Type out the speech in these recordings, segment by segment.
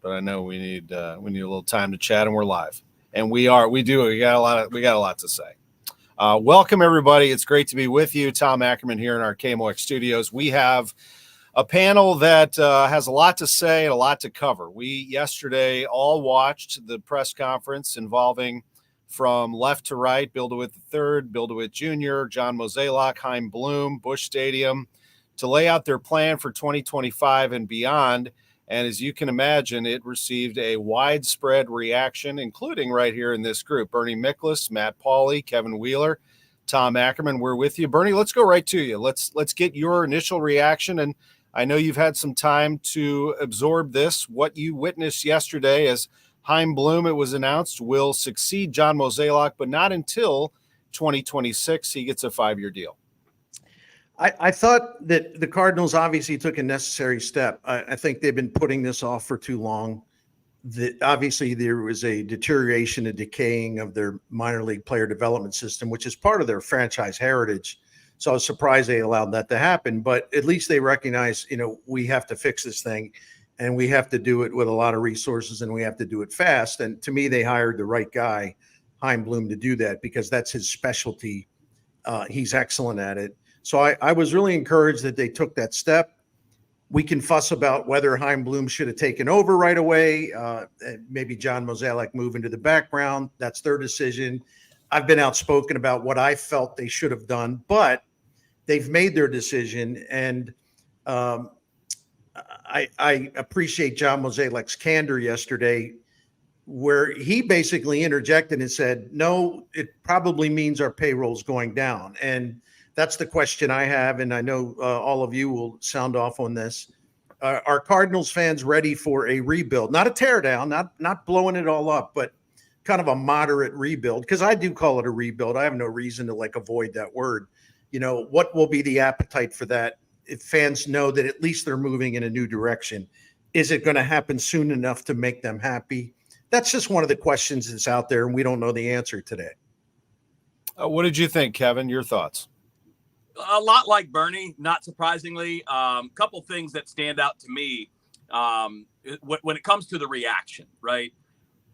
but I know we need a little time to chat, and we're live, and we got a lot to say. Welcome everybody. It's great to be with you. Tom Ackerman here in our KMOX studios. We have a panel that has a lot to say and a lot to cover. We yesterday all watched the press conference involving, from left to right, Bill DeWitt III, Bill DeWitt Jr., John Mozeliak, Chaim Bloom, Busch Stadium, to lay out their plan for 2025 and beyond. And as you can imagine, it received a widespread reaction, including right here in this group. Bernie Miklasz, Matt Pauley, Kevin Wheeler, Tom Ackerman, we're with you. Bernie, let's go right to you. Let's get your initial reaction. And I know you've had some time to absorb this, what you witnessed yesterday as Chaim Bloom, it was announced, will succeed John Mozeliak, but not until 2026. He gets a 5-year deal. I thought that the Cardinals obviously took a necessary step. I think they've been putting this off for too long. Obviously, there was a deterioration, a decaying of their minor league player development system, which is part of their franchise heritage. So I was surprised they allowed that to happen. But at least they recognize, we have to fix this thing, and we have to do it with a lot of resources, and we have to do it fast. And to me, they hired the right guy, Chaim Bloom, to do that because that's his specialty. He's excellent at it. So I was really encouraged that they took that step. We can fuss about whether Chaim Bloom should have taken over right away. Maybe John Mozeliak move into the background. That's their decision. I've been outspoken about what I felt they should have done, but they've made their decision. And I appreciate John Mozeliak's candor yesterday, where he basically interjected and said, no, it probably means our payroll's going down. And that's the question I have, and I know all of you will sound off on this. Are Cardinals fans ready for a rebuild? Not a teardown, not blowing it all up, but kind of a moderate rebuild, because I do call it a rebuild. I have no reason to avoid that word. What will be the appetite for that if fans know that at least they're moving in a new direction? Is it going to happen soon enough to make them happy? That's just one of the questions that's out there, and we don't know the answer today. What did you think, Kevin? Your thoughts? A lot like Bernie, not surprisingly. Couple things that stand out to me when it comes to the reaction, right?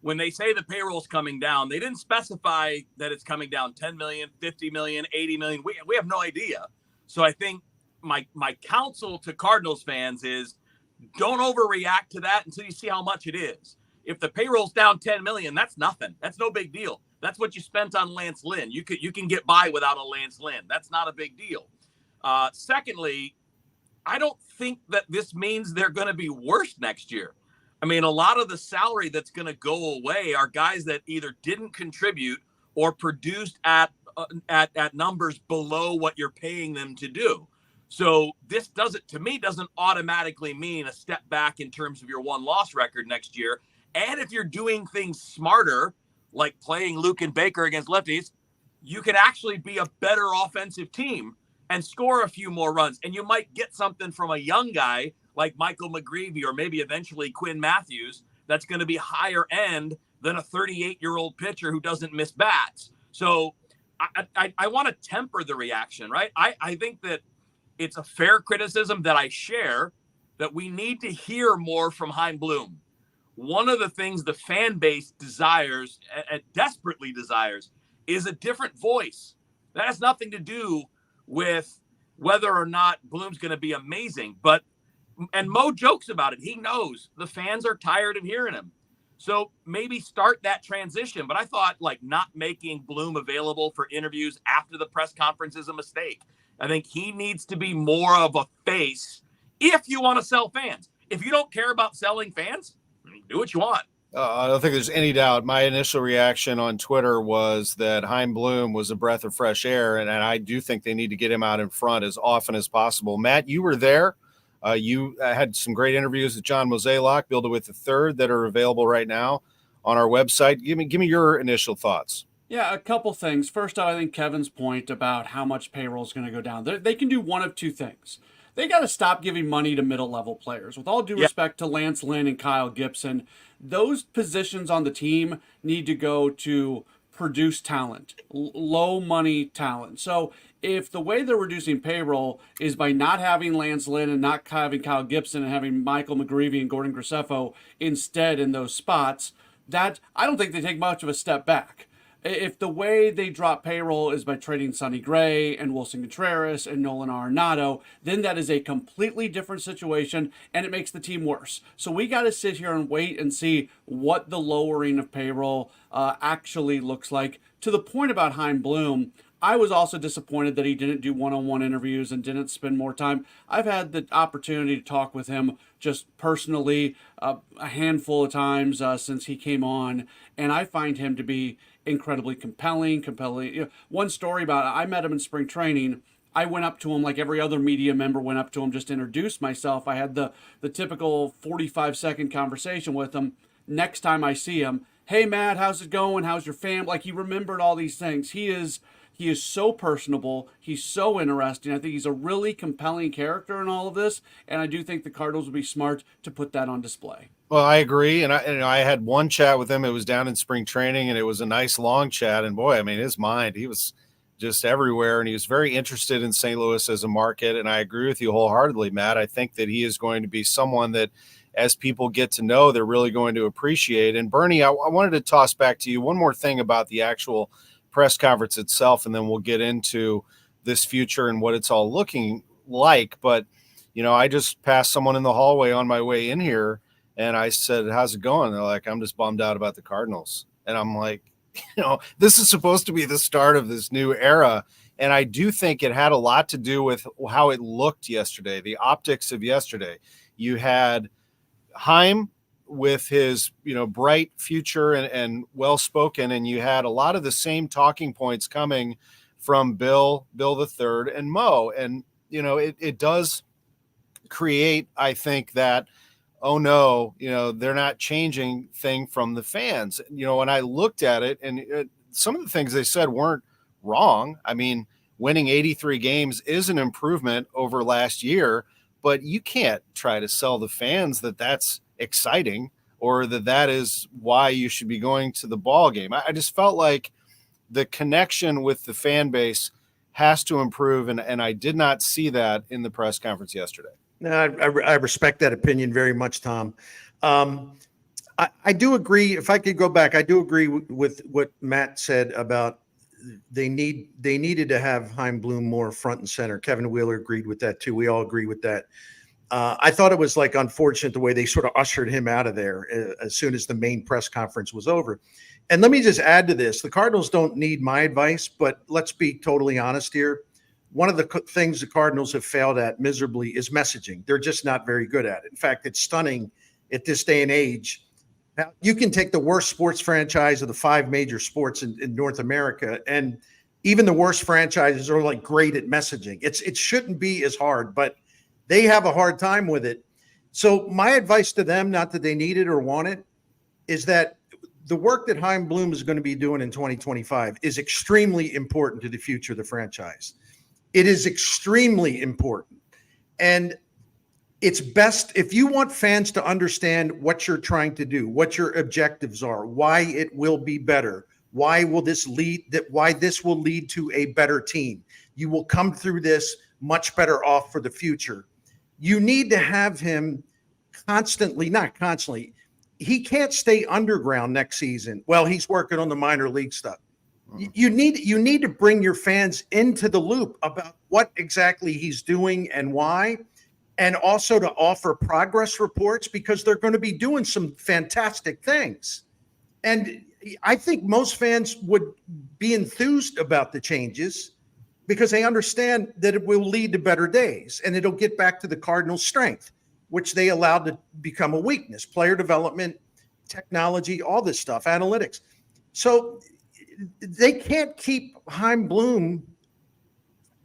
When they say the payroll's coming down, they didn't specify that it's coming down 10 million, 50 million, 80 million. We have no idea. So I think my counsel to Cardinals fans is don't overreact to that until you see how much it is. If the payroll's down 10 million, that's nothing. That's no big deal. That's what you spent on Lance Lynn. You can get by without a Lance Lynn. That's not a big deal. Secondly, I don't think that this means they're going to be worse next year. I mean, a lot of the salary that's going to go away are guys that either didn't contribute or produced at numbers below what you're paying them to do. So this doesn't automatically mean a step back in terms of your won-loss record next year. And if you're doing things smarter, like playing Luke and Baker against lefties, you can actually be a better offensive team and score a few more runs. And you might get something from a young guy like Michael McGreevy or maybe eventually Quinn Matthews that's going to be higher end than a 38-year-old pitcher who doesn't miss bats. So I want to temper the reaction, right? I think that it's a fair criticism that I share that we need to hear more from Chaim Bloom. One of the things the fan base desires, desperately desires, is a different voice. That has nothing to do with whether or not Bloom's going to be amazing. And Mo jokes about it. He knows the fans are tired of hearing him. So maybe start that transition. But I thought not making Bloom available for interviews after the press conference is a mistake. I think he needs to be more of a face if you want to sell fans. If you don't care about selling fans, do what you want. I don't think there's any doubt. My initial reaction on Twitter was that Chaim Bloom was a breath of fresh air, and I do think they need to get him out in front as often as possible. Matt, you were there. You had some great interviews with John Mozeliak, Bill DeWitt III, that are available right now on our website. Give me your initial thoughts. Yeah, a couple things. First, I think Kevin's point about how much payroll is going to go down. They can do one of two things. They got to stop giving money to middle-level players. With all due respect to Lance Lynn and Kyle Gibson, those positions on the team need to go to produce talent, low money talent. So if the way they're reducing payroll is by not having Lance Lynn and not having Kyle Gibson and having Michael McGreevy and Gordon Graceffo instead in those spots, that I don't think they take much of a step back. If the way they drop payroll is by trading Sonny Gray and Wilson Contreras and Nolan Arenado, then that is a completely different situation, and it makes the team worse. So we got to sit here and wait and see what the lowering of payroll actually looks like. To the point about Chaim Bloom, I was also disappointed that he didn't do one-on-one interviews and didn't spend more time. I've had the opportunity to talk with him just personally a handful of times since he came on, and I find him to be incredibly compelling. You know, one story about it, I met him in spring training. I went up to him like every other media member went up to him just to introduce myself. I had the typical 45-second conversation with him. Next time I see him, hey, Matt, how's it going? How's your family? Like, he remembered all these things. He is so personable. He's so interesting. I think he's a really compelling character in all of this, and I do think the Cardinals would be smart to put that on display. Well, I agree, and I had one chat with him. It was down in spring training, and it was a nice long chat. And boy, I mean, his mind, he was just everywhere, and he was very interested in St. Louis as a market. And I agree with you wholeheartedly, Matt. I think that he is going to be someone that, as people get to know, they're really going to appreciate. And Bernie, I wanted to toss back to you one more thing about the actual press conference itself, and then we'll get into this future and what it's all looking like. But, you know, I just passed someone in the hallway on my way in here, and I said, how's it going? They're like, I'm just bummed out about the Cardinals. And I'm like, you know, this is supposed to be the start of this new era. And I do think it had a lot to do with how it looked yesterday, the optics of yesterday. You had Chaim with his, you know, bright future and well-spoken, and you had a lot of the same talking points coming from Bill the Third, and Mo. And, you know, it does create, I think, that, oh no, you know, they're not changing thing from the fans. You know, when I looked at it, and some of the things they said weren't wrong. I mean, winning 83 games is an improvement over last year, but you can't try to sell the fans that that's exciting or that is why you should be going to the ball game. I just felt like the connection with the fan base has to improve, and I did not see that in the press conference yesterday. No, I respect that opinion very much, Tom. I do agree. If I could go back, I do agree with what Matt said about they needed to have Chaim Bloom more front and center. Kevin Wheeler agreed with that too. We all agree with that. I thought it was like unfortunate the way they sort of ushered him out of there as soon as the main press conference was over. And let me just add to this. The Cardinals don't need my advice, but let's be totally honest here. One of the things the Cardinals have failed at miserably is messaging. They're just not very good at it. In fact, it's stunning at this day and age. Now, you can take the worst sports franchise of the 5 major sports in North America, and even the worst franchises are like great at messaging. It shouldn't be as hard, but they have a hard time with it. So my advice to them, not that they need it or want it, is that the work that Chaim Bloom is going to be doing in 2025 is extremely important to the future of the franchise. It is extremely important. And it's best if you want fans to understand what you're trying to do, what your objectives are, why it will be better, why this will lead to a better team. You will come through this much better off for the future. You need to have him not constantly. He can't stay underground next season. Well, he's working on the minor league stuff. You need to bring your fans into the loop about what exactly he's doing and why, and also to offer progress reports, because they're going to be doing some fantastic things. And I think most fans would be enthused about the changes because they understand that it will lead to better days and it'll get back to the Cardinals' strength, which they allowed to become a weakness: player development, technology, all this stuff, analytics. So they can't keep Chaim Bloom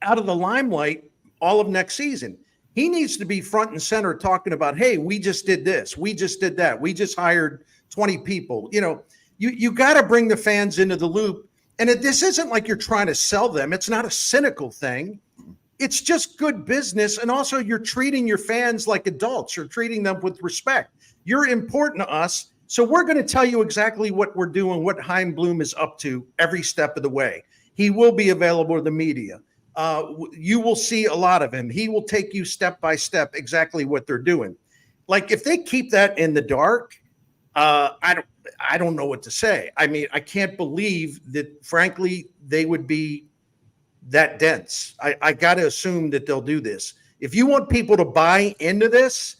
out of the limelight all of next season. He needs to be front and center talking about, hey, we just did this, we just did that, we just hired 20 people. You know, you got to bring the fans into the loop. And this isn't like you're trying to sell them. It's not a cynical thing. It's just good business. And also, you're treating your fans like adults. You're treating them with respect. You're important to us, So we're going to tell you exactly what we're doing, what Chaim Bloom is up to every step of the way. He will be available to the media. You will see a lot of him. He will take you step by step exactly what they're doing. Like if they keep that in the dark, I don't know what to say. I mean, I can't believe that, frankly, they would be that dense. I got to assume that they'll do this. If you want people to buy into this,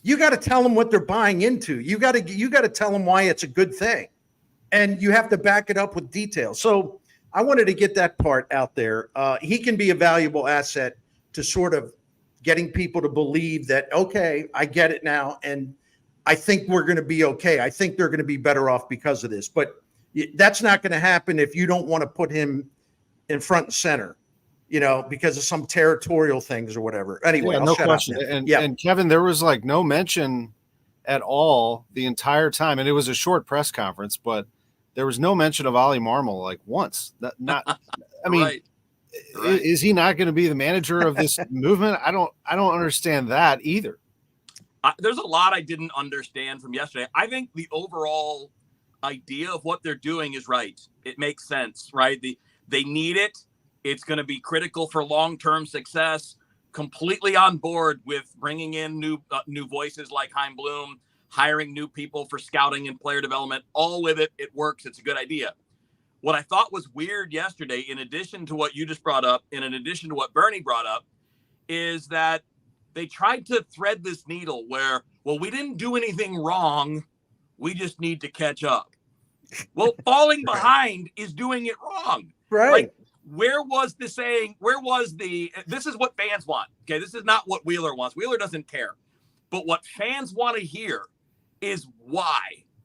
you got to tell them what they're buying into. You got to tell them why it's a good thing, and you have to back it up with details. So I wanted to get that part out there. He can be a valuable asset to sort of getting people to believe that, okay, I get it now, and I think we're going to be okay. I think they're going to be better off because of this. But that's not going to happen if you don't want to put him in front and center, because of some territorial things or whatever. Anyway, I'll no shut question. up now. And Kevin, there was like no mention at all the entire time, and it was a short press conference, but there was no mention of Ollie Marmol like once. Not I mean, Right. is he not going to be the manager of this movement? I don't understand that either. There's a lot I didn't understand from yesterday. I think the overall idea of what they're doing is right. It makes sense, right? They need it. It's going to be critical for long-term success. Completely on board with bringing in new voices like Chaim Bloom, hiring new people for scouting and player development. All with it. It works. It's a good idea. What I thought was weird yesterday, in addition to what you just brought up, and in addition to what Bernie brought up, is that they tried to thread this needle where, well, we didn't do anything wrong. We just need to catch up. Well, falling behind is doing it wrong. Right. Like, where was the saying? This is what fans want. Okay. This is not what Wheeler wants. Wheeler doesn't care. But what fans want to hear is why.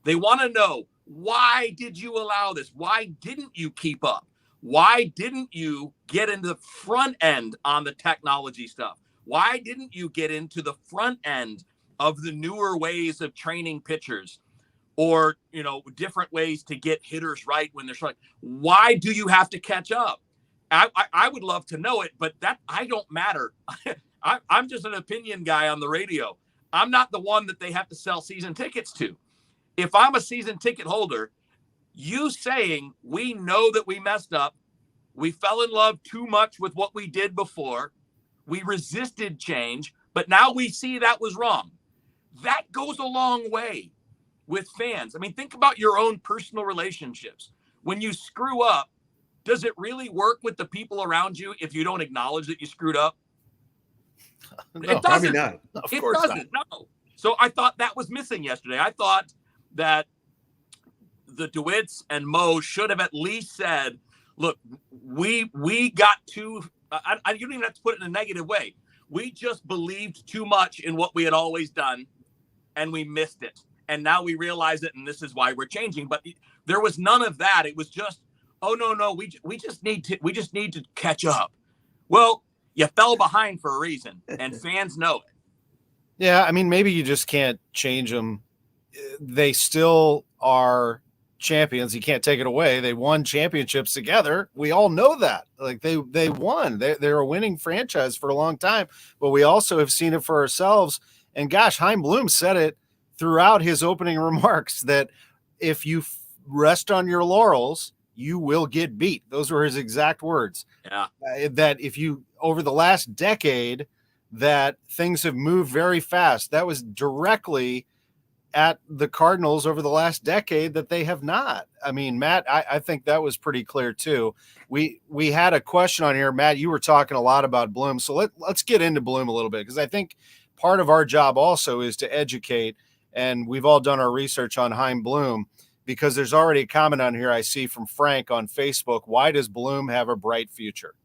They want to know, why did you allow this? Why didn't you keep up? Why didn't you get into the front end on the technology stuff? Why didn't you get into the front end of the newer ways of training pitchers, or, different ways to get hitters right when they're striking? Why do you have to catch up? I would love to know it, but that I don't matter. I'm just an opinion guy on the radio. I'm not the one that they have to sell season tickets to. If I'm a season ticket holder, you saying we know that we messed up, we fell in love too much with what we did before, we resisted change, but now we see that was wrong. That goes a long way with fans. I mean, think about your own personal relationships. When you screw up, does it really work with the people around you if you don't acknowledge that you screwed up? No, It doesn't. not. Of It course doesn't. No. So I thought that was missing yesterday. I thought that the DeWitts and Mo should have at least said, look, we got too, you don't even have to put it in a negative way. We just believed too much in what we had always done, and we missed it. And now we realize it, and this is why we're changing. But there was none of that. It was just, oh, no, we just need to catch up. Well, you fell behind for a reason, and fans know it. Yeah, I mean, maybe you just can't change them. They still are champions. You can't take it away. They won championships together. We all know that. Like they won. They're a winning franchise for a long time. But we also have seen it for ourselves. And gosh, Chaim Bloom said it throughout his opening remarks that if you rest on your laurels, you will get beat. Those were his exact words. Yeah. That if you, over the last decade, that things have moved very fast. That was directly at the Cardinals over the last decade that they have not. I mean, Matt, I think that was pretty clear too. We had a question on here. Matt, you were talking a lot about Bloom. So let's get into Bloom a little bit, because I think part of our job also is to educate, and we've all done our research on Chaim Bloom, because there's already a comment on here I see from Frank on Facebook. Why does Bloom have a bright future?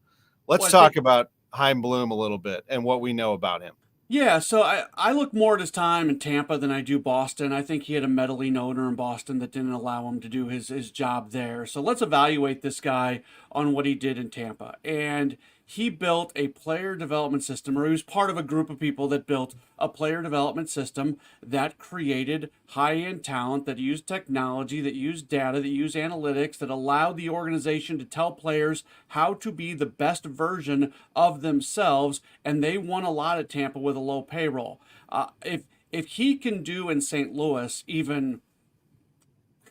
Let's talk about Chaim Bloom a little bit and what we know about him. Yeah, so I look more at his time in Tampa than I do Boston. I think he had a meddling owner in Boston that didn't allow him to do his job there. So let's evaluate this guy on what he did in Tampa. And he built a player development system, or he was part of a group of people that built a player development system that created high-end talent, that used technology, that used data, that used analytics, that allowed the organization to tell players how to be the best version of themselves, and they won a lot at Tampa with a low payroll. If he can do in St. Louis even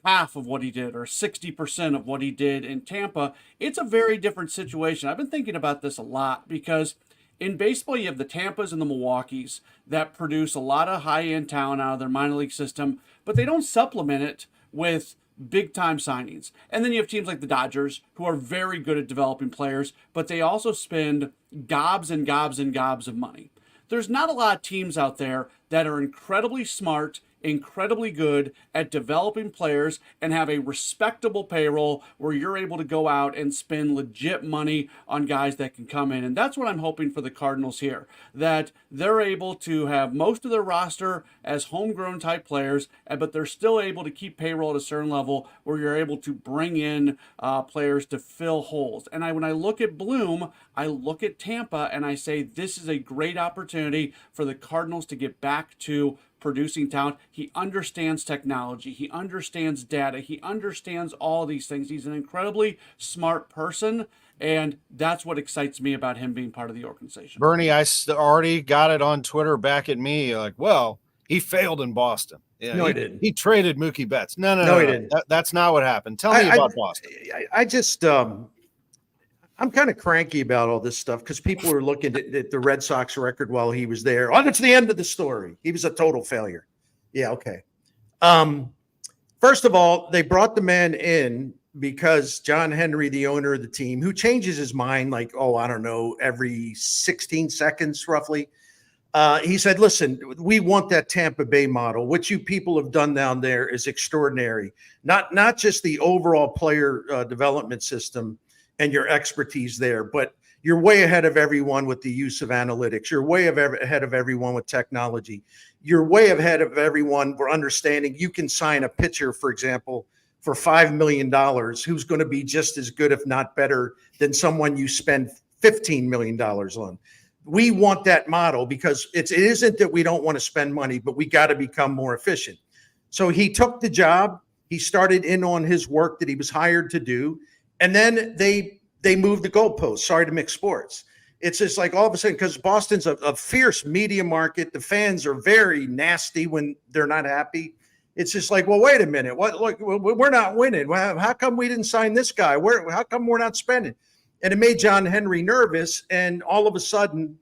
half of what he did or 60% of what he did in Tampa, it's a very different situation. I've been thinking about this a lot because in baseball, you have the Tampas and the Milwaukees that produce a lot of high-end talent out of their minor league system, but they don't supplement it with big-time signings. And then you have teams like the Dodgers who are very good at developing players, but they also spend gobs and gobs and gobs of money. There's not a lot of teams out there that are incredibly smart, incredibly good at developing players and have a respectable payroll where you're able to go out and spend legit money on guys that can come in. And that's what I'm hoping for the Cardinals here, that they're able to have most of their roster as homegrown type players, but they're still able to keep payroll at a certain level where you're able to bring in players to fill holes. And when I look at Bloom, I look at Tampa and I say this is a great opportunity for the Cardinals to get back to producing talent. He understands technology. He understands data. He understands all these things. He's an incredibly smart person, and that's what excites me about him being part of the organization. Bernie, I already got it on Twitter back at me. Like, well, he failed in Boston. Yeah, No, he didn't. He traded Mookie Betts. No, he didn't. That's not what happened. Tell me about Boston. I just I'm kind of cranky about all this stuff because people are looking at the Red Sox record while he was there. Oh, that's the end of the story. He was a total failure. Yeah, okay. First of all, they brought the man in because John Henry, the owner of the team, who changes his mind like, I don't know, every 16 seconds roughly. He said, listen, we want that Tampa Bay model. What you people have done down there is extraordinary. Not just the overall player development system and your expertise there, but you're way ahead of everyone with the use of analytics. You're way ahead of everyone with technology. You're way ahead of everyone for understanding you can sign a pitcher, for example, for $5 million, who's going to be just as good, if not better, than someone you spend $15 million on. We want that model because it isn't that we don't want to spend money, but we got to become more efficient. So he took the job. He started in on his work that he was hired to do. And then they moved the goalposts. Sorry to mix sports. It's just like all of a sudden, because Boston's a fierce media market. The fans are very nasty when they're not happy. It's just like, well, wait a minute. Look, we're not winning. Well, how come we didn't sign this guy? How come we're not spending? And it made John Henry nervous. And all of a sudden,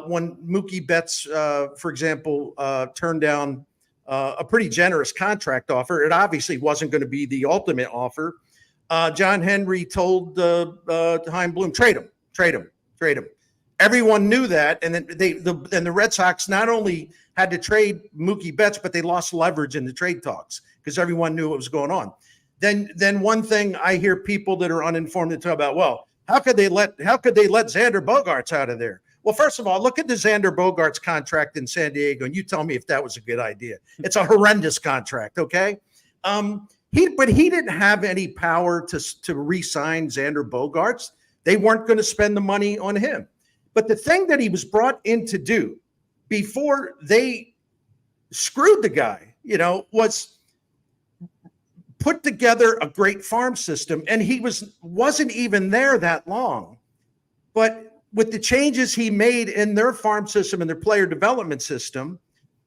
when Mookie Betts, for example, turned down a pretty generous contract offer, it obviously wasn't going to be the ultimate offer. John Henry told Chaim Bloom, trade him. Everyone knew that, and then the Red Sox not only had to trade Mookie Betts, but they lost leverage in the trade talks because everyone knew what was going on. Then one thing I hear people that are uninformed to talk about, well, how could they let Xander Bogaerts out of there? Well, first of all, look at the Xander Bogaerts contract in San Diego, and you tell me if that was a good idea. It's a horrendous contract, okay? But he didn't have any power to re-sign Xander Bogaerts. They weren't going to spend the money on him. But the thing that he was brought in to do before they screwed the guy, was put together a great farm system. And he wasn't even there that long. But with the changes he made in their farm system and their player development system,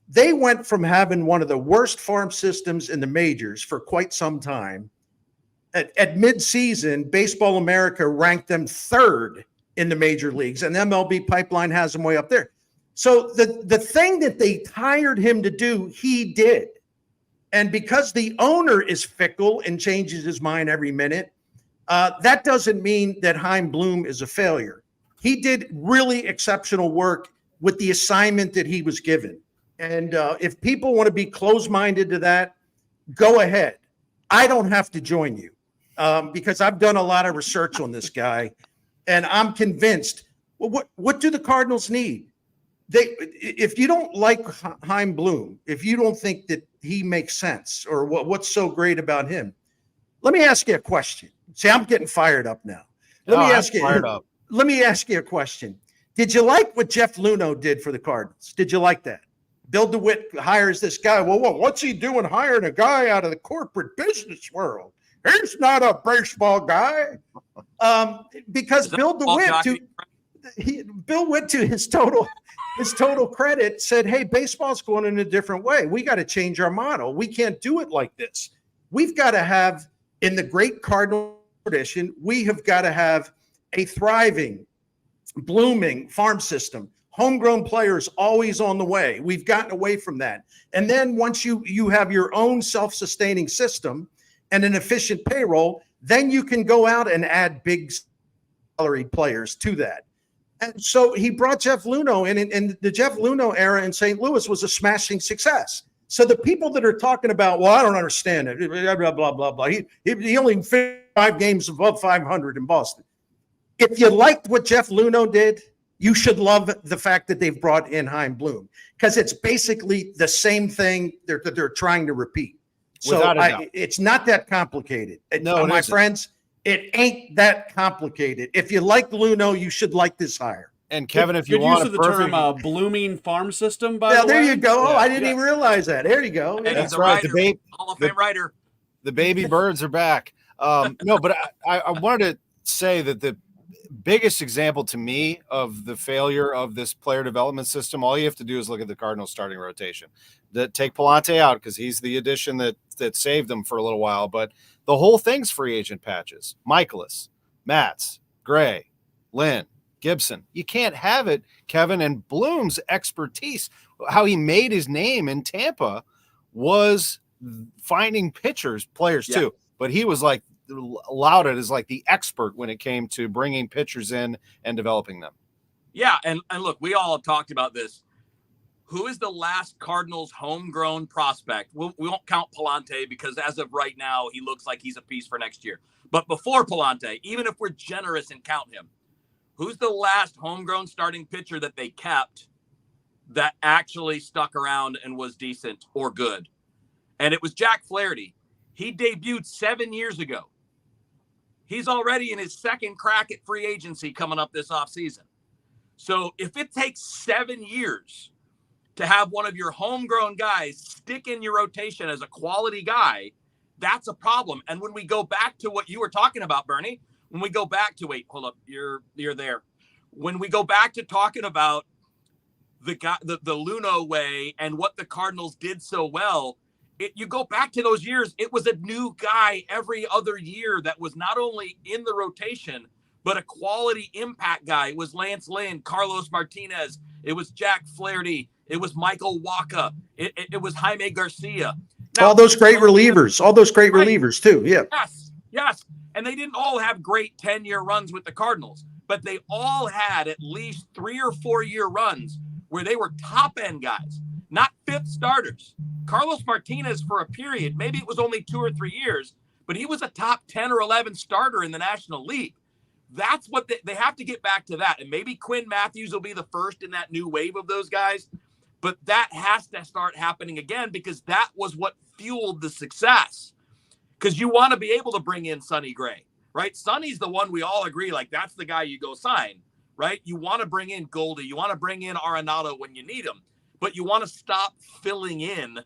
they went from having one of the worst farm systems in the majors for quite some time. At midseason, Baseball America ranked them third in the major leagues, and MLB Pipeline has them way up there. So the thing that they hired him to do, he did. And because the owner is fickle and changes his mind every minute, that doesn't mean that Chaim Bloom is a failure. He did really exceptional work with the assignment that he was given. And if people want to be closed-minded to that, go ahead. I don't have to join you because I've done a lot of research on this guy, and I'm convinced. Well, what do the Cardinals need? If you don't like Chaim Bloom, if you don't think that he makes sense or what's so great about him, let me ask you a question. See, I'm getting fired up now. Let me ask you a question. Did you like what Jeff Luhnow did for the Cardinals? Did you like that? Bill DeWitt hires this guy. Well, what's he doing hiring a guy out of the corporate business world? He's not a baseball guy. Because Bill DeWitt, to his total credit, said, hey, baseball's going in a different way. We got to change our model. We can't do it like this. we've got to have, in the great Cardinal tradition, we have got to have a thriving, blooming farm system. Homegrown players always on the way. We've gotten away from that. And then once you have your own self-sustaining system and an efficient payroll, then you can go out and add big salaried players to that. And so he brought Jeff Luhnow in, and the Jeff Luhnow era in St. Louis was a smashing success. So the people that are talking about, well, I don't understand it, blah, blah, blah, blah, blah. He only finished 5 games above 500 in Boston. If you liked what Jeff Luhnow did, you should love the fact that they've brought in Chaim Bloom, because it's basically the same thing they're trying to repeat. So it's not that complicated. No, my friends, it ain't that complicated. If you like Luhnow, you should like this hire. And Kevin, if you Good want use of the term blooming farm system, by the way. There you go. Oh, I didn't even realize that. There you go. And That's he's a right. writer, Hall of Fame writer. The baby birds are back. No, but I wanted to say that the biggest example to me of the failure of this player development system, all you have to do is look at the Cardinals starting rotation. Take Palante out because he's the addition that saved them for a little while, but the whole thing's free agent patches. Miklasz, Matz, Gray, Lynn, Gibson. You can't have it, Kevin. And Bloom's expertise, how he made his name in Tampa, was finding players too. But he was like lauded as like the expert when it came to bringing pitchers in and developing them. Yeah, and look, we all have talked about this. Who is the last Cardinals homegrown prospect? We won't count Palante because as of right now, he looks like he's a piece for next year. But before Palante, even if we're generous and count him, who's the last homegrown starting pitcher that they kept that actually stuck around and was decent or good? And it was Jack Flaherty. He debuted 7 years ago. He's already in his second crack at free agency coming up this offseason. So if it takes 7 years to have one of your homegrown guys stick in your rotation as a quality guy, that's a problem. And when we go back to what you were talking about, Bernie, when we go back to, wait, hold up, you're there. When we go back to talking about the Luhnow way and what the Cardinals did so well, you go back to those years, it was a new guy every other year that was not only in the rotation, but a quality impact guy. It was Lance Lynn, Carlos Martinez. It was Jack Flaherty. It was Michael Wacha. It was Jaime Garcia. Now, all those great relievers too. Yeah. Yes. And they didn't all have great 10-year runs with the Cardinals, but they all had at least 3 or 4 year runs where they were top end guys, not fifth starters. Carlos Martinez, for a period, maybe it was only 2 or 3 years, but he was a top 10 or 11 starter in the National League. That's what they have to get back to that. And maybe Quinn Matthews will be the first in that new wave of those guys. But that has to start happening again, because that was what fueled the success. Because you want to be able to bring in Sonny Gray, right? Sonny's the one we all agree, like, that's the guy you go sign, right? You want to bring in Goldie. You want to bring in Arenado when you need him. But you want to stop filling in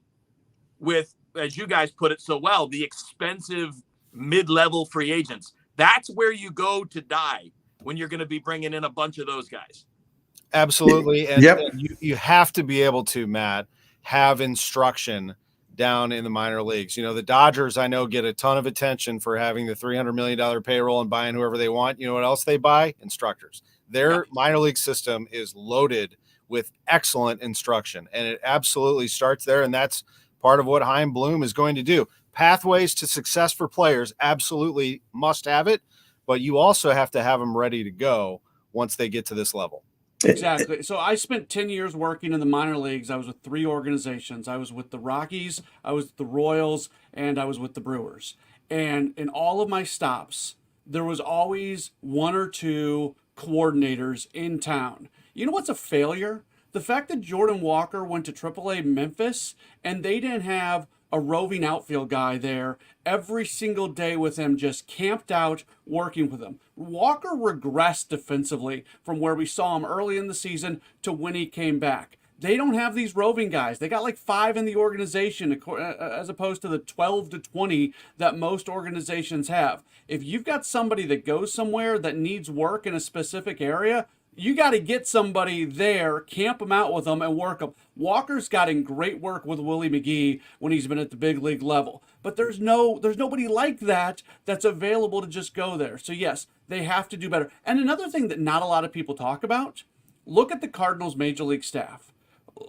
with, as you guys put it so well, the expensive mid-level free agents. That's where you go to die when you're going to be bringing in a bunch of those guys. Absolutely. And, and you have to be able to, Matt, have instruction down in the minor leagues. You know, the Dodgers, I know, get a ton of attention for having the $300 million payroll and buying whoever they want. You know what else they buy? Instructors. Their minor league system is loaded with excellent instruction, and it absolutely starts there. And that's part of what Chaim Bloom is going to do. Pathways to success for players, absolutely must have it, but you also have to have them ready to go once they get to this level. Exactly. So I spent 10 years working in the minor leagues. I was with 3 organizations. I was with the Rockies, I was with the Royals, and I was with the Brewers. And in all of my stops, there was always 1 or 2 coordinators in town. You know what's a failure? The fact that Jordan Walker went to AAA Memphis and they didn't have a roving outfield guy there every single day with him, just camped out working with him. Walker regressed defensively from where we saw him early in the season to when he came back. They don't have these roving guys. They got like 5 in the organization as opposed to the 12 to 20 that most organizations have. If you've got somebody that goes somewhere that needs work in a specific area, You got to get somebody there, camp them out with them, and work them. Walker's gotten great work with Willie McGee when he's been at the big league level, but there's nobody like that that's available to just go there. So yes, they have to do better. And another thing that not a lot of people talk about: look at the Cardinals' major league staff.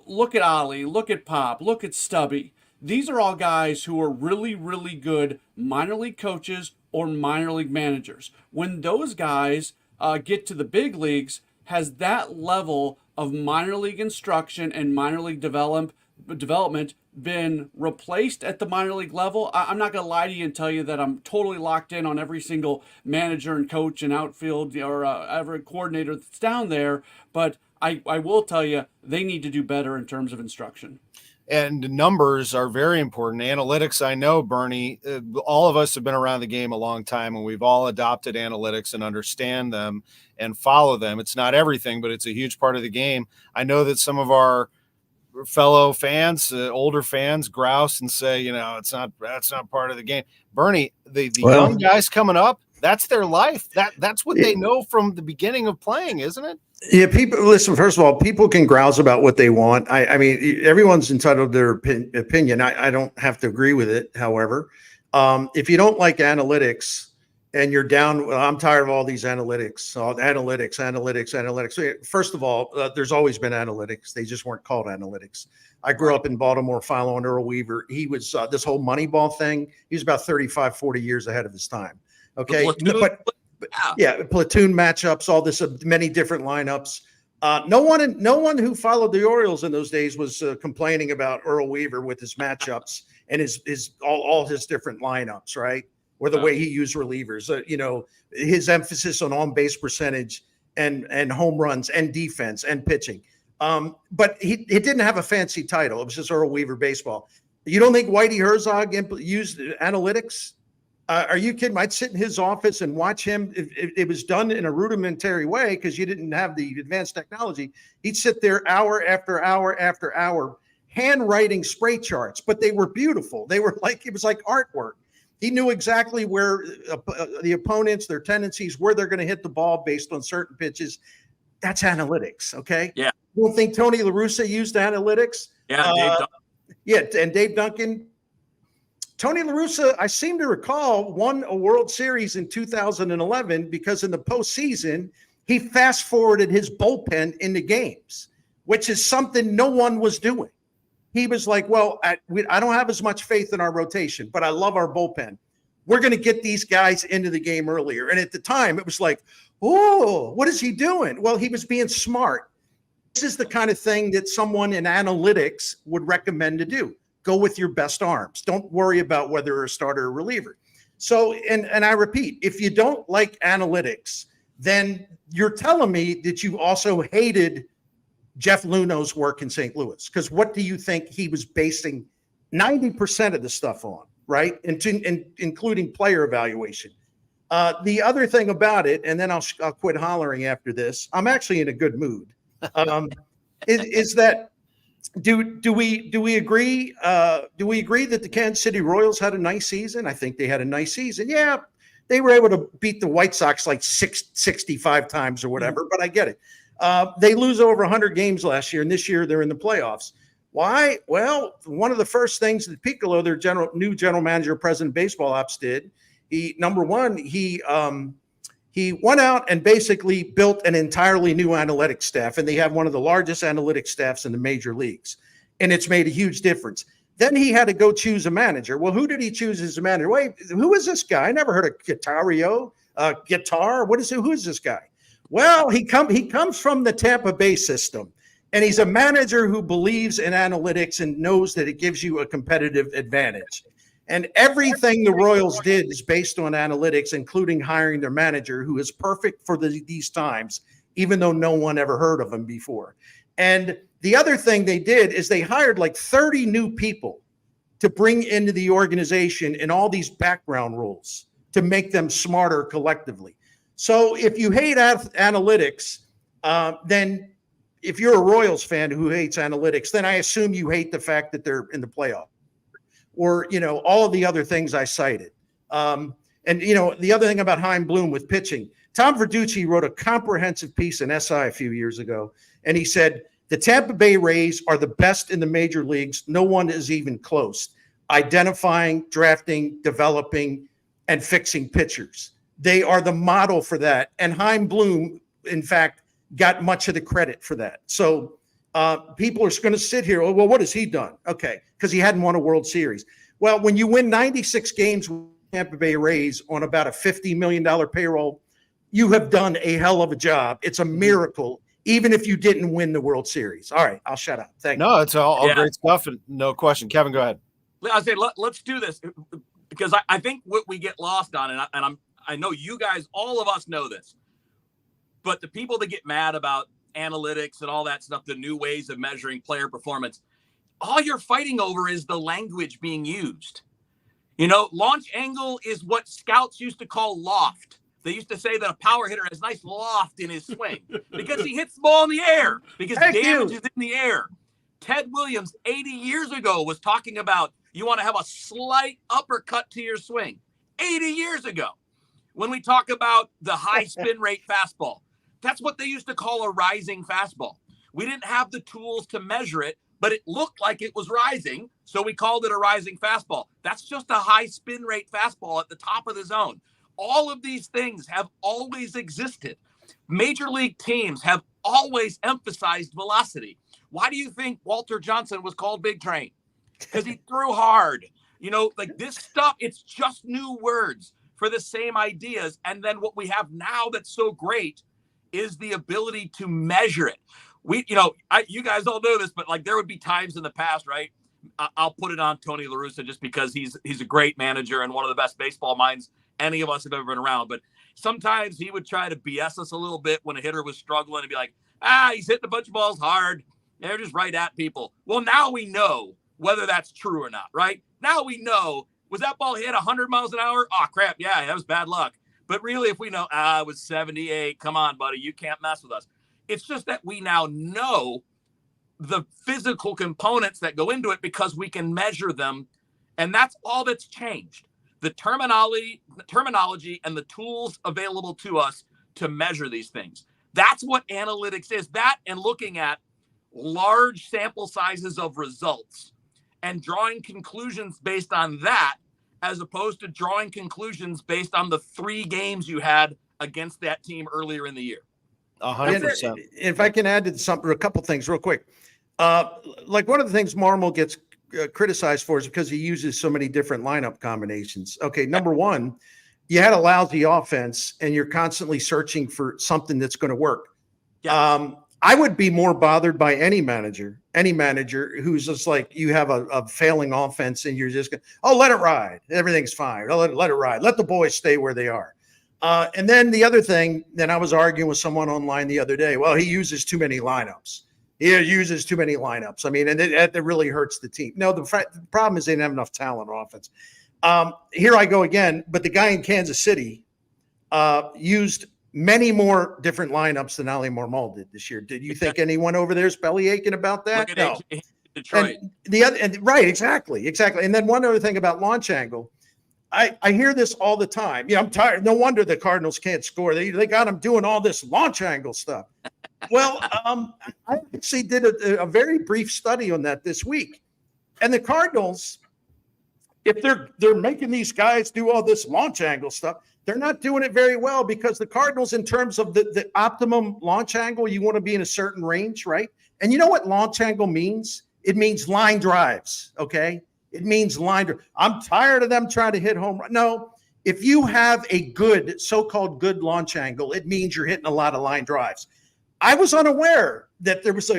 Look at Ollie. Look at Pop. Look at Stubby. These are all guys who are really, really good minor league coaches or minor league managers. When those guys get to the big leagues, has that level of minor league instruction and minor league development been replaced at the minor league level? I'm not going to lie to you and tell you that I'm totally locked in on every single manager and coach and outfield or every coordinator that's down there, but I will tell you they need to do better in terms of instruction. And numbers are very important. Analytics, I know, Bernie, all of us have been around the game a long time, and we've all adopted analytics and understand them and follow them. It's not everything, but it's a huge part of the game. I know that some of our fellow fans, older fans, grouse and say, that's not part of the game. Bernie, the young guys coming up, that's their life. That's what they know from the beginning of playing, isn't it? Yeah, people listen. First of all, people can grouse about what they want. I mean, everyone's entitled to their opinion. I don't have to agree with it. However, if you don't like analytics and you're down, I'm tired of all these analytics. Analytics. First of all, there's always been analytics. They just weren't called analytics. I grew up in Baltimore following Earl Weaver. He was this whole Moneyball thing. He was about 35, 40 years ahead of his time. Okay, platoon matchups, all this, many different lineups. No one who followed the Orioles in those days was complaining about Earl Weaver with his matchups and his all his different lineups, right? Or the way he used relievers. His emphasis on base percentage and home runs and defense and pitching. But he didn't have a fancy title. It was just Earl Weaver baseball. You don't think Whitey Herzog used analytics? Are you kidding? I'd sit in his office and watch him. It was done in a rudimentary way because you didn't have the advanced technology. He'd sit there hour after hour after hour, handwriting spray charts, but they were beautiful. They were it was like artwork. He knew exactly where the opponents, their tendencies, where they're going to hit the ball based on certain pitches. That's analytics, okay? Yeah. You don't think Tony La Russa used analytics? Yeah, and Dave Duncan. Tony La Russa, I seem to recall, won a World Series in 2011 because in the postseason, he fast-forwarded his bullpen into games, which is something no one was doing. He was like, well, I don't have as much faith in our rotation, but I love our bullpen. We're going to get these guys into the game earlier. And at the time, it was like, oh, what is he doing? Well, he was being smart. This is the kind of thing that someone in analytics would recommend to do. Go with your best arms. Don't worry about whether you're a starter or reliever. So, and I repeat, if you don't like analytics, then you're telling me that you also hated Jeff Luno's work in St. Louis. Because what do you think he was basing 90% of the stuff on, right? Including player evaluation. The other thing about it, and then I'll quit hollering after this, I'm actually in a good mood, is that do we agree? Do we agree that the Kansas City Royals had a nice season? I think they had a nice season. Yeah, they were able to beat the White Sox like 65 times or whatever, but I get it. They lose over 100 games last year, and this year they're in the playoffs. Why? Well, one of the first things that Piccolo, their new general manager, president of baseball ops, did, he went out and basically built an entirely new analytics staff, and they have one of the largest analytics staffs in the major leagues, and it's made a huge difference. Then he had to go choose a manager. Well, who did he choose as a manager? Wait, who is this guy? I never heard of Guitar. Who is this guy? Well, he comes from the Tampa Bay system, and he's a manager who believes in analytics and knows that it gives you a competitive advantage. And everything the Royals did is based on analytics, including hiring their manager, who is perfect for these times, even though no one ever heard of him before. And the other thing they did is they hired like 30 new people to bring into the organization in all these background roles to make them smarter collectively. So if you hate analytics, then if you're a Royals fan who hates analytics, then I assume you hate the fact that they're in the playoff, or, all of the other things I cited. And the other thing about Chaim Bloom with pitching, Tom Verducci wrote a comprehensive piece in SI a few years ago, and he said, the Tampa Bay Rays are the best in the major leagues. No one is even close. Identifying, drafting, developing, and fixing pitchers. They are the model for that. And Chaim Bloom, in fact, got much of the credit for that. So people are going to sit here, oh, well, what has he done? Okay, because he hadn't won a World Series. Well, when you win 96 games with Tampa Bay Rays on about a $50 million payroll, you have done a hell of a job. It's a miracle, even if you didn't win the World Series. All right, I'll shut up. Thank you. No, it's all great stuff, and no question. Kevin, go ahead. I say let's do this, because I think what we get lost on, and I know you guys, all of us know this, but the people that get mad about analytics and all that stuff, the new ways of measuring player performance, all you're fighting over is the language being used. You know, launch angle is what scouts used to call loft. They used to say that a power hitter has nice loft in his swing because he hits the ball in the air, because damage is in the air. Ted Williams 80 years ago was talking about you want to have a slight uppercut to your swing. 80 years ago. When we talk about the high spin rate fastball, that's what they used to call a rising fastball. We didn't have the tools to measure it, but it looked like it was rising, so we called it a rising fastball. That's just a high spin rate fastball at the top of the zone. All of these things have always existed. Major league teams have always emphasized velocity. Why do you think Walter Johnson was called Big Train? Because he threw hard. You know, like this stuff, it's just new words for the same ideas. And then what we have now that's so great is the ability to measure it. You guys all know this, but like there would be times in the past, right? I'll put it on Tony La Russa just because he's a great manager and one of the best baseball minds any of us have ever been around. But sometimes he would try to BS us a little bit when a hitter was struggling and be like, he's hitting a bunch of balls hard. They're just right at people. Well, now we know whether that's true or not, right? Now we know, was that ball hit 100 miles an hour? Oh, crap. Yeah, that was bad luck. But really, if we know, it was 78, come on, buddy, you can't mess with us. It's just that we now know the physical components that go into it because we can measure them. And that's all that's changed. The terminology and the tools available to us to measure these things. That's what analytics is. That and looking at large sample sizes of results and drawing conclusions based on that, as opposed to drawing conclusions based on the 3 games you had against that team earlier in the year. 100%. If I can add to something, a couple things real quick. Like one of the things Marmol gets criticized for is because he uses so many different lineup combinations. Okay, number one, you had a lousy offense and you're constantly searching for something that's going to work. Yeah. I would be more bothered by any manager who's just like, you have a failing offense and you're just going, let it ride. Everything's fine. Let it ride. Let the boys stay where they are. And then the other thing, then I was arguing with someone online the other day. Well, he uses too many lineups. I mean, and it really hurts the team. No, the problem is they didn't have enough talent on offense. Here I go again, but the guy in Kansas City used many more different lineups than Ali Marmol did this year. Did you think anyone over there is belly aching about that? No. Detroit. Right, exactly. And then one other thing about launch angle. I hear this all the time. Yeah, I'm tired. No wonder the Cardinals can't score. They got them doing all this launch angle stuff. Well, I actually did a very brief study on that this week. And the Cardinals, if they're making these guys do all this launch angle stuff, they're not doing it very well, because the Cardinals, in terms of the optimum launch angle, you want to be in a certain range, right? And you know what launch angle means? It means line drives, okay? It means I'm tired of them trying to hit home run. No, if you have a good, so-called good launch angle, it means you're hitting a lot of line drives. I was unaware that there was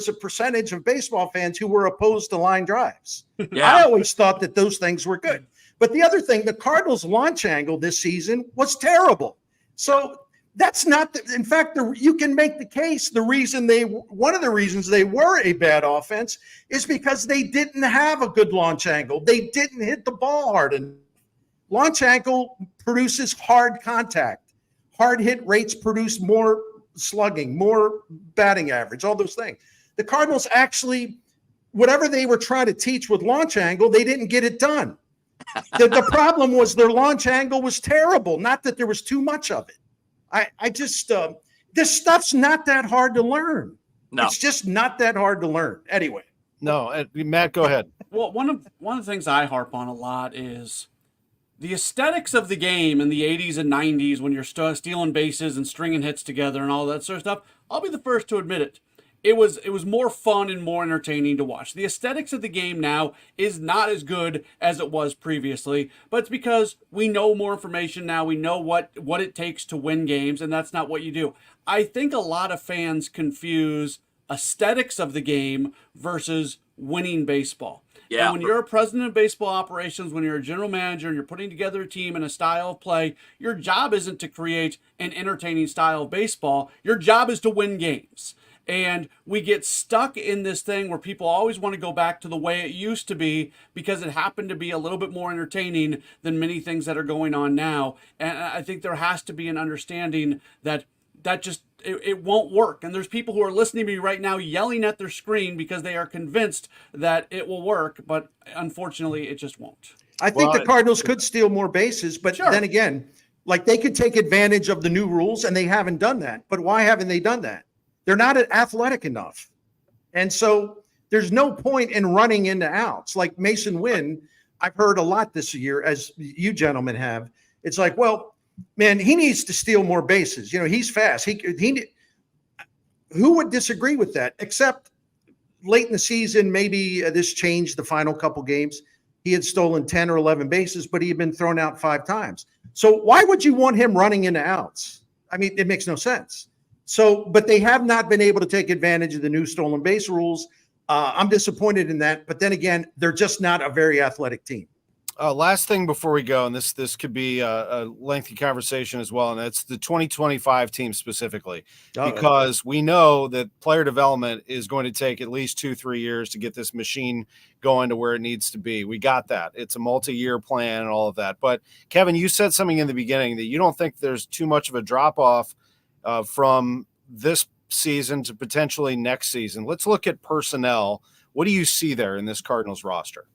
a percentage of baseball fans who were opposed to line drives. Yeah. I always thought that those things were good. But the other thing, the Cardinals' launch angle this season was terrible. So that's not in fact, you can make the case one of the reasons they were a bad offense is because they didn't have a good launch angle. They didn't hit the ball hard enough. Launch angle produces hard contact. Hard hit rates produce more slugging, more batting average, all those things. The Cardinals actually, whatever they were trying to teach with launch angle, they didn't get it done. The problem was their launch angle was terrible, not that there was too much of it. I just this stuff's not that hard to learn. No. It's just not that hard to learn. Anyway. No, Matt, go ahead. Well, one of the things I harp on a lot is the aesthetics of the game in the 80s and 90s when you're stealing bases and stringing hits together and all that sort of stuff. I'll be the first to admit it. It was more fun and more entertaining to watch. The aesthetics of the game now is not as good as it was previously, but it's because we know more information now. We know what it takes to win games, and that's not what you do. I think a lot of fans confuse aesthetics of the game versus winning baseball. Yeah. And when you're a president of baseball operations, when you're a general manager and you're putting together a team and a style of play, your job isn't to create an entertaining style of baseball. Your job is to win games. And we get stuck in this thing where people always want to go back to the way it used to be because it happened to be a little bit more entertaining than many things that are going on now. And I think there has to be an understanding that just it won't work. And there's people who are listening to me right now yelling at their screen because they are convinced that it will work, but unfortunately it just won't. I think the Cardinals could steal more bases, but then again, like they could take advantage of the new rules and they haven't done that. But why haven't they done that? They're not athletic enough. And so there's no point in running into outs. Like Mason Wynn, I've heard a lot this year, as you gentlemen have. It's like, well, man, he needs to steal more bases. You know, he's fast. Who would disagree with that? Except late in the season, maybe this changed the final couple games. He had stolen 10 or 11 bases, but he had been thrown out 5 times. So why would you want him running into outs? I mean, it makes no sense. So, but they have not been able to take advantage of the new stolen base rules. I'm disappointed in that. But then again, they're just not a very athletic team. Last thing before we go, and this could be a lengthy conversation as well, and it's the 2025 team specifically, because we know that player development is going to take at least 2-3 years to get this machine going to where it needs to be. We got that. It's a multi-year plan and all of that. But Kevin, you said something in the beginning that you don't think there's too much of a drop-off from this season to potentially next season. Let's look at personnel. What do you see there in this Cardinals roster?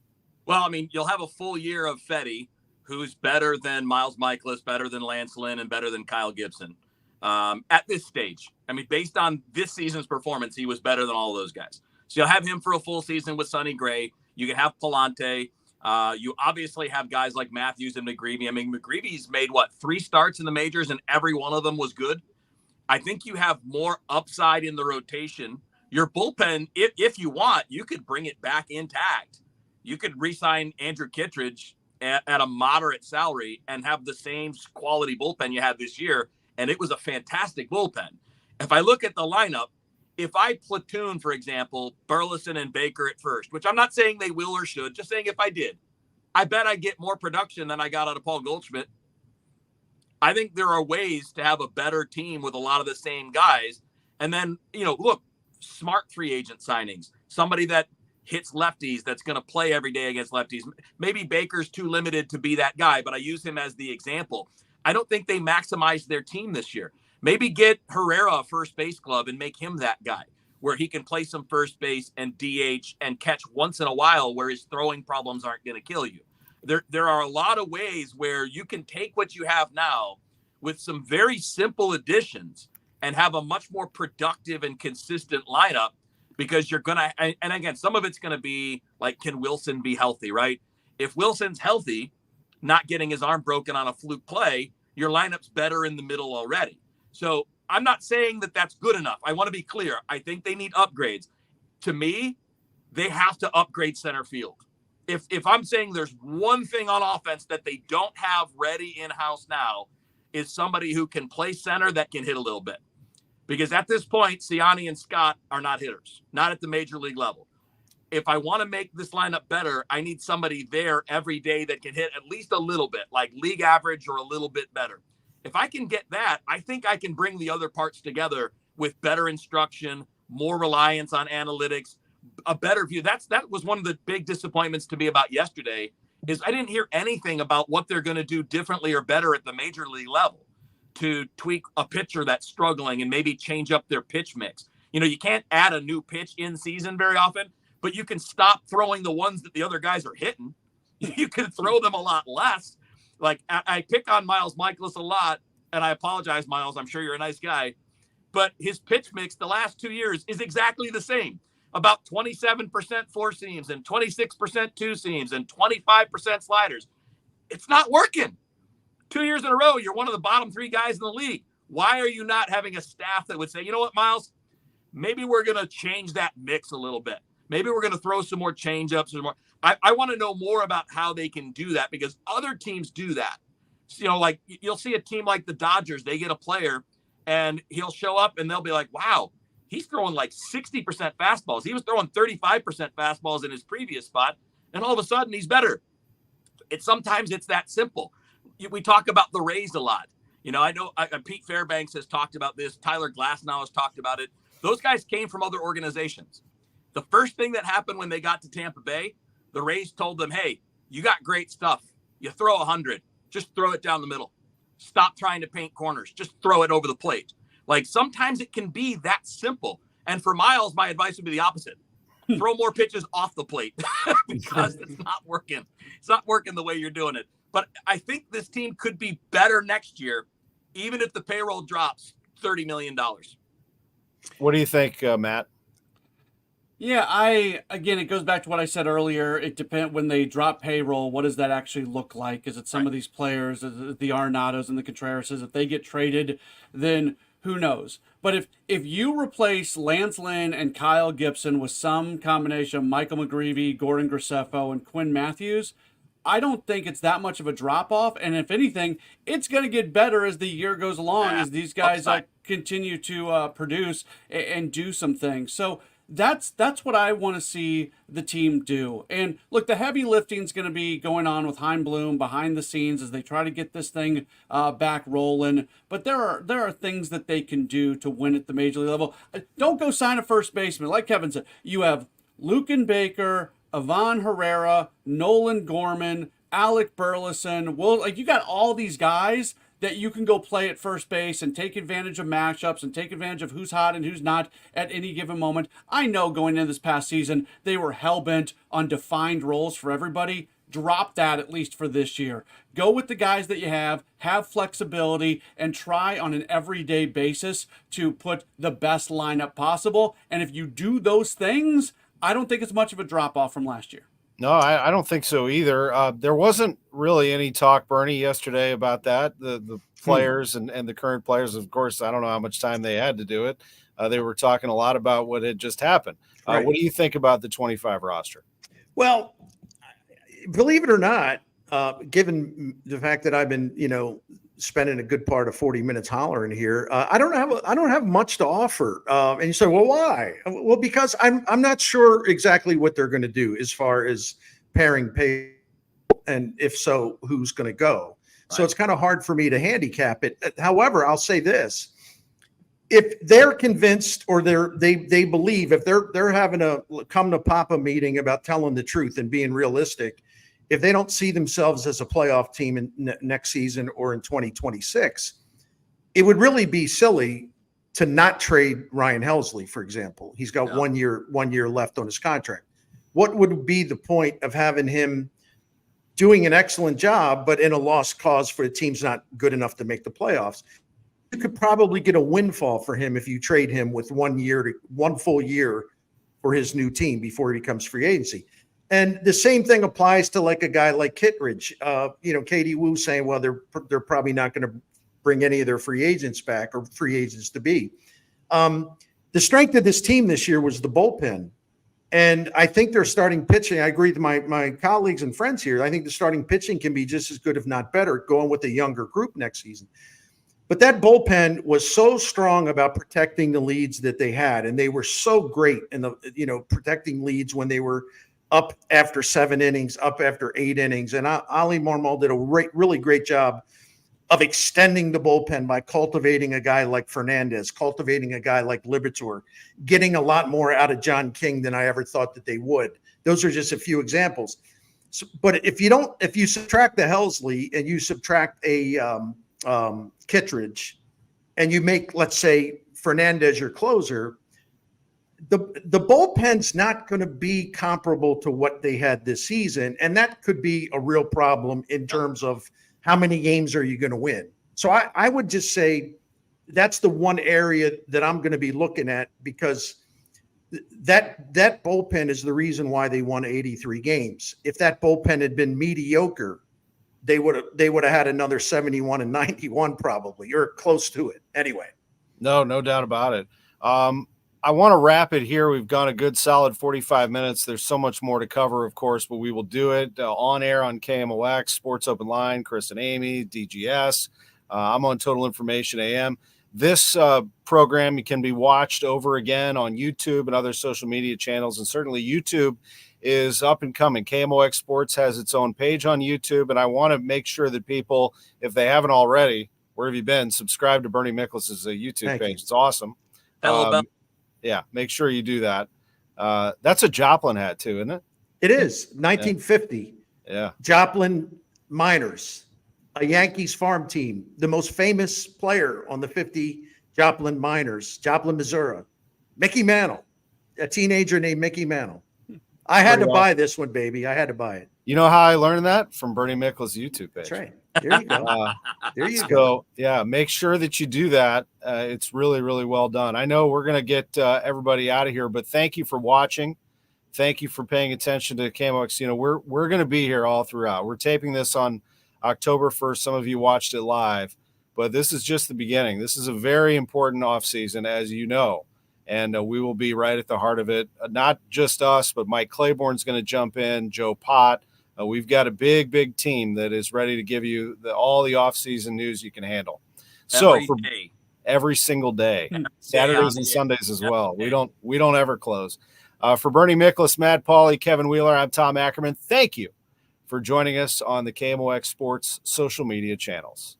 Well, I mean, you'll have a full year of Fetty, who's better than Miles Miklasz, better than Lance Lynn, and better than Kyle Gibson at this stage. I mean, based on this season's performance, he was better than all those guys. So you'll have him for a full season with Sonny Gray. You can have Palante. You obviously have guys like Matthews and McGreevy. I mean, McGreevy's made, 3 starts in the majors, and every one of them was good. I think you have more upside in the rotation. Your bullpen, if you want, you could bring it back intact. You could re-sign Andrew Kittredge at a moderate salary and have the same quality bullpen you had this year, and it was a fantastic bullpen. If I look at the lineup, if I platoon, for example, Burleson and Baker at first, which I'm not saying they will or should, just saying if I did, I bet I get more production than I got out of Paul Goldschmidt. I think there are ways to have a better team with a lot of the same guys. And then, look, smart free agent signings, somebody that hits lefties that's going to play every day against lefties. Maybe Baker's too limited to be that guy, but I use him as the example. I don't think they maximized their team this year. Maybe get Herrera a first base glove and make him that guy where he can play some first base and DH and catch once in a while where his throwing problems aren't going to kill you. There are a lot of ways where you can take what you have now with some very simple additions and have a much more productive and consistent lineup, because you're going to, and again, some of it's going to be like, can Wilson be healthy, right? If Wilson's healthy, not getting his arm broken on a fluke play, your lineup's better in the middle already. So I'm not saying that that's good enough. I want to be clear. I think they need upgrades. To me, they have to upgrade center field. If I'm saying there's one thing on offense that they don't have ready in-house now, is somebody who can play center that can hit a little bit. Because at this point, Siani and Scott are not hitters, not at the major league level. If I want to make this lineup better, I need somebody there every day that can hit at least a little bit, like league average or a little bit better. If I can get that, I think I can bring the other parts together with better instruction, more reliance on analytics, a better view. That was one of the big disappointments to me about yesterday, is I didn't hear anything about what they're going to do differently or better at the major league level to tweak a pitcher that's struggling and maybe change up their pitch mix. You can't add a new pitch in season very often, but you can stop throwing the ones that the other guys are hitting. You can throw them a lot less. Like I pick on Miles Miklasz a lot, and I apologize, Miles, I'm sure you're a nice guy, but his pitch mix the last 2 years is exactly the same. About 27% four seams and 26% two seams and 25% sliders. It's not working. 2 years in a row, you're one of the bottom 3 guys in the league. Why are you not having a staff that would say, you know what, Miles, maybe we're going to change that mix a little bit. Maybe we're going to throw some more change-ups. Or more. I want to know more about how they can do that, because other teams do that. So, you know, like you'll see a team like the Dodgers, they get a player and he'll show up and they'll be like, wow, he's throwing like 60% fastballs. He was throwing 35% fastballs in his previous spot, and all of a sudden he's better. Sometimes it's that simple. We talk about the Rays a lot. You know, I know Pete Fairbanks has talked about this. Tyler Glasnow has talked about it. Those guys came from other organizations. The first thing that happened when they got to Tampa Bay, the Rays told them, hey, you got great stuff. You throw 100, just throw it down the middle. Stop trying to paint corners. Just throw it over the plate. Like, sometimes it can be that simple. And for Miles, my advice would be the opposite. Throw more pitches off the plate because it's not working. It's not working the way you're doing it. But I think this team could be better next year, even if the payroll drops $30 million. What do you think, Matt? Yeah, again, it goes back to what I said earlier. It depends when they drop payroll. What does that actually look like? Is it some of these players, the Arenados and the Contrerases? If they get traded, then who knows? But if you replace Lance Lynn and Kyle Gibson with some combination of Michael McGreevy, Gordon Graceffo, and Quinn Matthews, I don't think it's that much of a drop off. And if anything, it's going to get better as the year goes along, as these guys continue to produce and do some things. So that's what I want to see the team do. And look, the heavy lifting is going to be going on with Heimblum behind the scenes as they try to get this thing back rolling. But there are things that they can do to win at the major league level. Don't go sign a first baseman. Like Kevin said, you have Luken Baker, Ivan Herrera, Nolan Gorman, Alec Burleson. You got all these guys that you can go play at first base and take advantage of matchups and take advantage of who's hot and who's not at any given moment. I know going into this past season, they were hell-bent on defined roles for everybody. Drop that at least for this year. Go with the guys that you have flexibility, and try on an everyday basis to put the best lineup possible. And if you do those things, I don't think it's much of a drop-off from last year. No, I don't think so either. There wasn't really any talk, Bernie, yesterday about that. The players and the current players, of course, I don't know how much time they had to do it. They were talking a lot about what had just happened. Right. What do you think about the 25 roster? Well, believe it or not, given the fact that I've been, spending a good part of 40 minutes hollering here, I don't have much to offer. And you say, well, why? Well, because I'm not sure exactly what they're going to do as far as pairing pay, and if so, who's going to go. Right. So it's kind of hard for me to handicap it. However, I'll say this: if they're convinced, or they believe, if they're having a come to Papa meeting about telling the truth and being realistic, if they don't see themselves as a playoff team in next season or in 2026, it would really be silly to not trade Ryan Helsley, for example. He's got 1 year left on his contract. What would be the point of having him doing an excellent job, but in a lost cause for the team's not good enough to make the playoffs? You could probably get a windfall for him if you trade him with 1 full year for his new team before he becomes free agency. And the same thing applies to like a guy like Kittredge. Katie Wu saying, well, they're probably not going to bring any of their free agents back, or free agents to be. The strength of this team this year was the bullpen. And I think their starting pitching, I agree with my colleagues and friends here, I think the starting pitching can be just as good, if not better, going with a younger group next season. But that bullpen was so strong about protecting the leads that they had. And they were so great in protecting leads when they were up after 7 innings, up after 8 innings. And Ali Marmol did a really great job of extending the bullpen by cultivating a guy like Fernandez, cultivating a guy like Liberatore, getting a lot more out of John King than I ever thought that they would. Those are just a few examples. So, but if you subtract the Helsley and you subtract a Kittredge, and you make, let's say, Fernandez your closer, the bullpen's not going to be comparable to what they had this season. And that could be a real problem in terms of how many games are you going to win? So I would just say that's the one area that I'm going to be looking at, because that bullpen is the reason why they won 83 games. If that bullpen had been mediocre, they would have had another 71 and 91 probably, or close to it. Anyway. No doubt about it. I want to wrap it here. We've gone a good solid 45 minutes. There's so much more to cover, of course, but we will do it on air on KMOX, Sports Open Line, Chris and Amy, DGS. I'm on Total Information AM. This program can be watched over again on YouTube and other social media channels, and certainly YouTube is up and coming. KMOX Sports has its own page on YouTube, and I want to make sure that people, if they haven't already, where have you been, subscribe to Bernie Miklasz' YouTube page. It's awesome. Yeah, make sure you do that. That's a Joplin hat too, isn't it? It is 1950. Yeah. Joplin Miners, a Yankees farm team, the most famous player on the 50 Joplin Miners, Joplin, Missouri, Mickey Mantle, a teenager named Mickey Mantle. I had to buy this one, baby. I had to buy it. You know how I learned that? From Bernie Miklasz' YouTube page. That's right. There you go. There you go. So, yeah, make sure that you do that. It's really, really well done. I know we're going to get everybody out of here, but thank you for watching. Thank you for paying attention to KMOX. You know, we're going to be here all throughout. We're taping this on October 1st. Some of you watched it live, but this is just the beginning. This is a very important offseason, as you know, and we will be right at the heart of it. Not just us, but Mike Claiborne's going to jump in, Joe Pott. We've got a big team that is ready to give you all the offseason news you can handle. Every single day, Saturdays and Sundays as well. We don't ever close. For Bernie Miklasz, Matt Pauley, Kevin Wheeler, I'm Tom Ackerman. Thank you for joining us on the KMOX Sports social media channels.